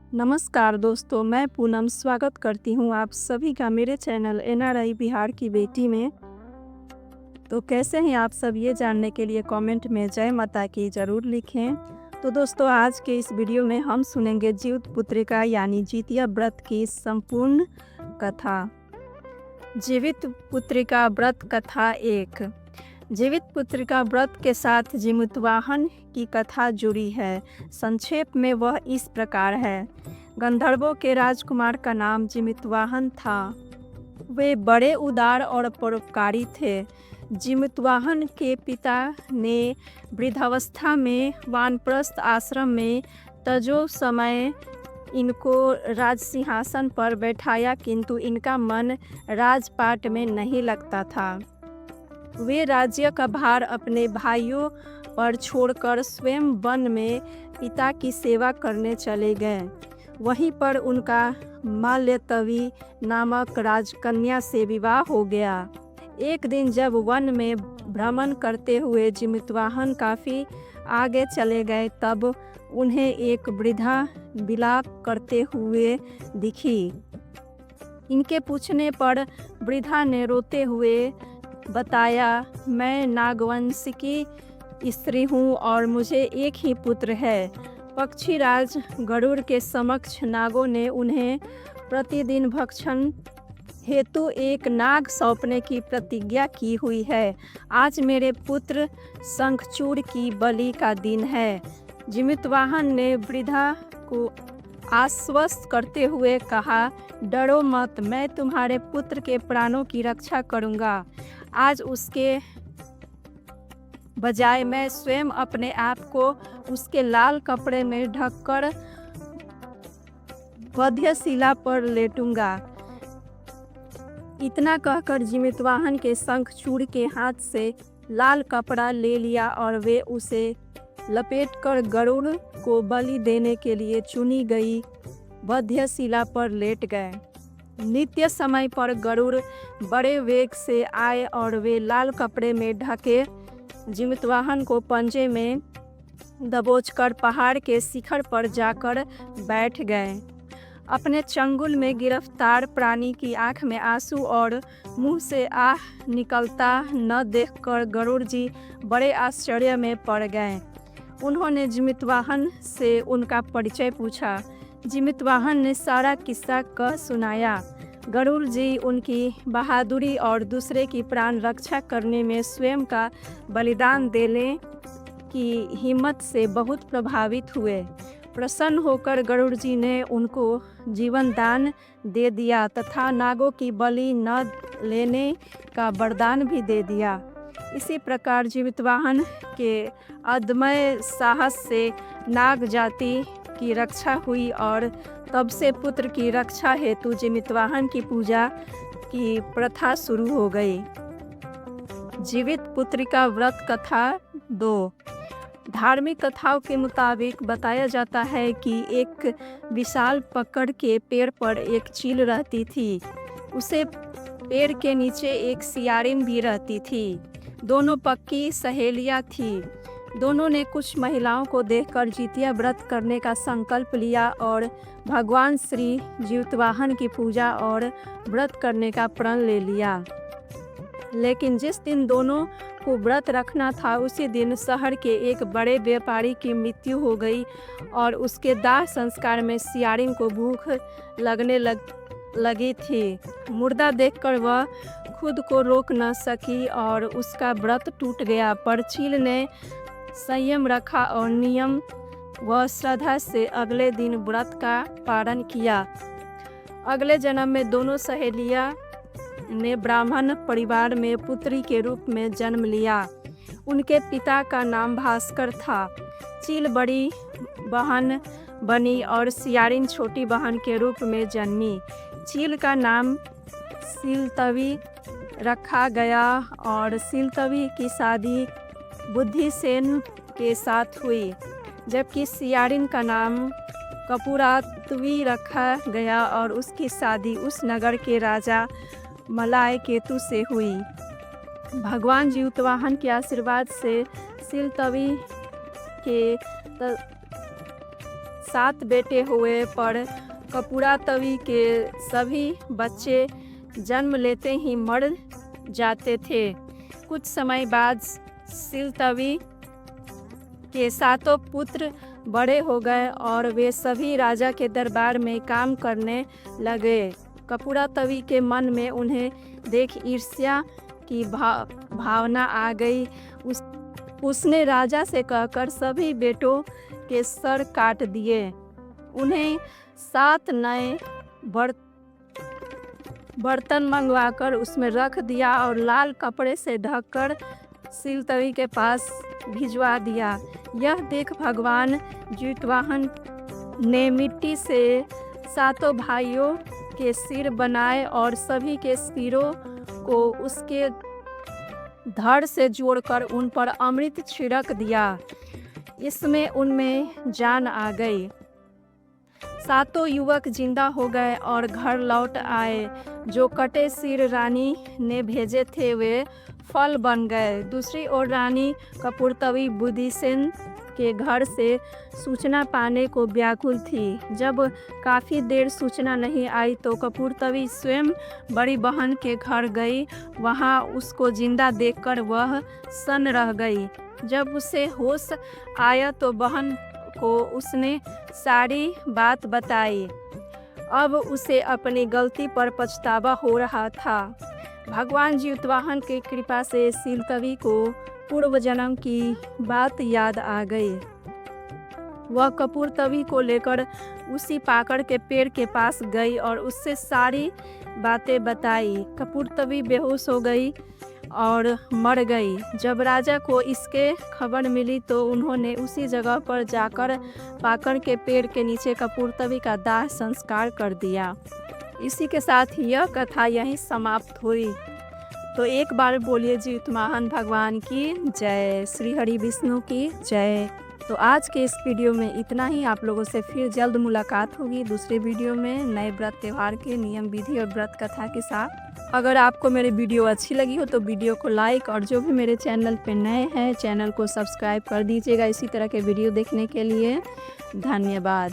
नमस्कार दोस्तों, मैं पूनम स्वागत करती हूँ आप सभी का मेरे चैनल एनआरआई बिहार की बेटी में। तो कैसे हैं आप सब, ये जानने के लिए कमेंट में जय माता की ज़रूर लिखें। तो दोस्तों, आज के इस वीडियो में हम सुनेंगे जीवित पुत्रिका यानी जितिया व्रत की संपूर्ण कथा। जीवित पुत्रिका व्रत कथा 1। जीवित पुत्रिका व्रत के साथ जिमुतवाहन की कथा जुड़ी है। संक्षेप में वह इस प्रकार है। गंधर्वों के राजकुमार का नाम जिमुतवाहन था। वे बड़े उदार और परोपकारी थे। जिमुतवाहन के पिता ने वृद्धावस्था में वानप्रस्थ आश्रम में तजो समय इनको राज सिंहासन पर बैठाया, किंतु इनका मन राजपाट में नहीं लगता था। वे राज्य का भार अपने भाइयों पर छोड़कर स्वयं वन में पिता की सेवा करने चले गए। वहीं पर उनका माल्यतवी नामक राजकन्या से विवाह हो गया। एक दिन जब वन में भ्रमण करते हुए जिमुतवाहन काफ़ी आगे चले गए, तब उन्हें एक वृद्धा विलाप करते हुए दिखी। इनके पूछने पर वृद्धा ने रोते हुए बताया, मैं नागवंश की स्त्री हूँ और मुझे एक ही पुत्र है। पक्षीराज गरुड़ के समक्ष नागों ने उन्हें प्रतिदिन भक्षण हेतु एक नाग सौंपने की प्रतिज्ञा की हुई है। आज मेरे पुत्र शंखचूड़ की बलि का दिन है। जिमुतवाहन ने वृद्धा को आश्वस्त करते हुए कहा, डरो मत, मैं तुम्हारे पुत्र के प्राणों की रक्षा करूंगा। आज उसके बजाय मैं स्वयं अपने आप को उसके लाल कपड़े में ढककर वध्यशिला पर लेटूंगा। इतना कहकर जिमुतवाहन के शंखचूड़ के हाथ से लाल कपड़ा ले लिया और वे उसे लपेटकर गरुड़ को बलि देने के लिए चुनी गई वध्यशिला पर लेट गए। नित्य समय पर गरुड़ बड़े वेग से आए और वे लाल कपड़े में ढके जिमुतवाहन को पंजे में दबोचकर पहाड़ के शिखर पर जाकर बैठ गए। अपने चंगुल में गिरफ्तार प्राणी की आंख में आंसू और मुंह से आह निकलता न देखकर गरुड़ जी बड़े आश्चर्य में पड़ गए। उन्होंने जिमुतवाहन से उनका परिचय पूछा। जिमुतवाहन ने सारा किस्सा कह सुनाया। गरुड़ जी उनकी बहादुरी और दूसरे की प्राण रक्षा करने में स्वयं का बलिदान देने की हिम्मत से बहुत प्रभावित हुए। प्रसन्न होकर गरुड़ जी ने उनको जीवन दान दे दिया तथा नागों की बलि न लेने का वरदान भी दे दिया। इसी प्रकार जिमुतवाहन के अदम्य साहस से नाग जाति की रक्षा हुई और तब से पुत्र की रक्षा हेतु जिमुतवाहन की पूजा की प्रथा शुरू हो गई। जीवित पुत्रिका व्रत कथा 2। धार्मिक कथाओं के मुताबिक बताया जाता है कि एक विशाल पकड़ के पेड़ पर एक चील रहती थी। उसे पेड़ के नीचे एक सियारिन भी रहती थी। दोनों पक्की सहेलियां थीं। दोनों ने कुछ महिलाओं को देखकर जितिया व्रत करने का संकल्प लिया और भगवान श्री जिमुतवाहन की पूजा और व्रत करने का प्रण ले लिया। लेकिन जिस दिन दोनों को व्रत रखना था, उसी दिन शहर के एक बड़े व्यापारी की मृत्यु हो गई और उसके दाह संस्कार में सियारिन को भूख लगने लगी थी। मुर्दा देखकर वह खुद को रोक न सकी और उसका व्रत टूट गया। पर चील ने संयम रखा और नियम व श्रद्धा से अगले दिन व्रत का पालन किया। अगले जन्म में दोनों सहेलियां ने ब्राह्मण परिवार में पुत्री के रूप में जन्म लिया। उनके पिता का नाम भास्कर था। चील बड़ी बहन बनी और सियारिन छोटी बहन के रूप में जन्मी। चील का नाम सिलतवी रखा गया और सिलतवी की शादी बुद्धिसेन के साथ हुई, जबकि सियारिन का नाम कपूरातवी रखा गया और उसकी शादी उस नगर के राजा मलाय केतु से हुई। भगवान जिमुतवाहन के आशीर्वाद से सिलतवी के 7 बेटे हुए, पर कपूरातवी के सभी बच्चे जन्म लेते ही मर जाते थे। कुछ समय बाद सिलतवी के 7 पुत्र बड़े हो गए और वे सभी राजा के दरबार में काम करने लगे। कपूरातवी के मन में उन्हें देख ईर्ष्या की भावना आ गई। उसने राजा से कहकर सभी बेटों के सर काट दिए। उन्हें 7 नए बर्तन मंगवाकर उसमें रख दिया और लाल कपड़े से ढककर सिलतवी के पास भिजवा दिया। यह देख भगवान जितवाहन ने मिट्टी से 7 भाइयों के सिर बनाए और सभी के सिरों को उसके धड़ से जोड़कर उन पर अमृत छिड़क दिया। इसमें उनमें जान आ गई। 7 युवक जिंदा हो गए और घर लौट आए। जो कटे सिर रानी ने भेजे थे वे फल बन गए। दूसरी ओर रानी कपूरतवी बुद्धिसेन के घर से सूचना पाने को व्याकुल थी। जब काफ़ी देर सूचना नहीं आई तो कपूरतवी स्वयं बड़ी बहन के घर गई। वहां उसको जिंदा देखकर वह सन्न रह गई। जब उसे होश आया तो बहन को उसने सारी बात बताई। अब उसे अपनी गलती पर पछतावा हो रहा था। भगवान जितवाहन की कृपा से सिलतवी को पूर्व जन्म की बात याद आ गई। वह कपूरतवी को लेकर उसी पाकड़ के पेड़ के पास गई और उससे सारी बातें बताई। कपूरतवी बेहोश हो गई और मर गई। जब राजा को इसके खबर मिली तो उन्होंने उसी जगह पर जाकर पाकड़ के पेड़ के नीचे कपूरतवी का दाह संस्कार कर दिया। इसी के साथ यह कथा यहीं समाप्त हुई। तो एक बार बोलिए जितवाहन भगवान की जय, श्री हरि विष्णु की जय। तो आज के इस वीडियो में इतना ही। आप लोगों से फिर जल्द मुलाकात होगी दूसरे वीडियो में नए व्रत त्यौहार के नियम विधि और व्रत कथा के साथ। अगर आपको मेरी वीडियो अच्छी लगी हो तो वीडियो को लाइक और जो भी मेरे चैनल पे नए हैं चैनल को सब्सक्राइब कर दीजिएगा इसी तरह के वीडियो देखने के लिए। धन्यवाद।